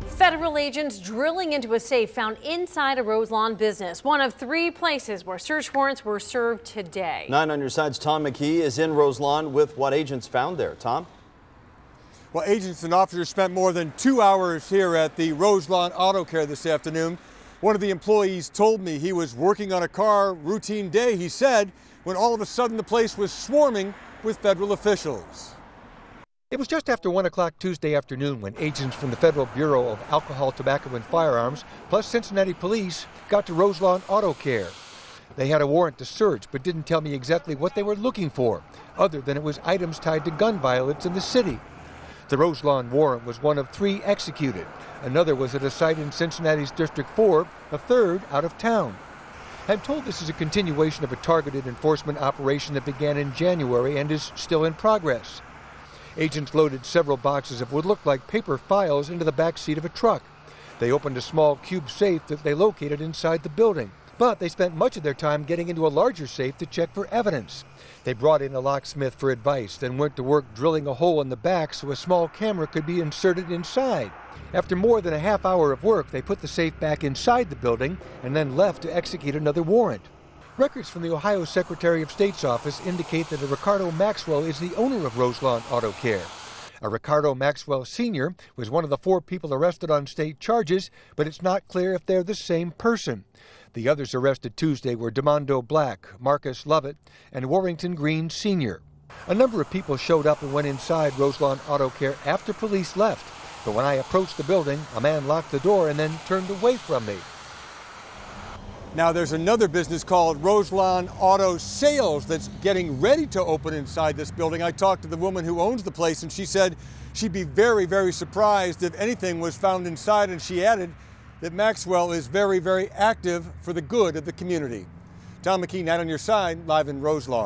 Federal agents drilling into a safe found inside a Roselawn business, one of 3 places where search warrants were served today. 9 on your side's Tom McKee is in Roselawn with what agents found there. Tom? Well, agents and officers spent more than 2 hours here at the Roselawn Auto Care this afternoon. One of the employees told me he was working on a car routine day, he said, when all of a sudden the place was swarming with federal officials. It was just after 1 o'clock Tuesday afternoon when agents from the Federal Bureau of Alcohol, Tobacco and Firearms, plus Cincinnati Police, got to Roselawn Auto Care. They had a warrant to search, but didn't tell me exactly what they were looking for, other than it was items tied to gun violence in the city. The Roselawn warrant was one of 3 executed. Another was at a site in Cincinnati's District 4, a third out of town. I'm told this is a continuation of a targeted enforcement operation that began in January and is still in progress. Agents loaded several boxes of what looked like paper files into the back seat of a truck. They opened a small cube safe that they located inside the building, but they spent much of their time getting into a larger safe to check for evidence. They brought in a locksmith for advice, then went to work drilling a hole in the back so a small camera could be inserted inside. After more than a half hour of work, they put the safe back inside the building and then left to execute another warrant. Records from the Ohio Secretary of State's office indicate that a Ricardo Maxwell is the owner of Roselawn Auto Care. A Ricardo Maxwell Sr. was one of the 4 people arrested on state charges, but it's not clear if they're the same person. The others arrested Tuesday were Demondo Black, Marcus Lovett, and Warrington Green Sr. A number of people showed up and went inside Roselawn Auto Care after police left, but when I approached the building, a man locked the door and then turned away from me. Now there's another business called Roselawn Auto Sales that's getting ready to open inside this building. I talked to the woman who owns the place and she said she'd be very, very surprised if anything was found inside, and she added that Maxwell is very, very active for the good of the community. Tom McKee, 9 on your side, live in Roselawn.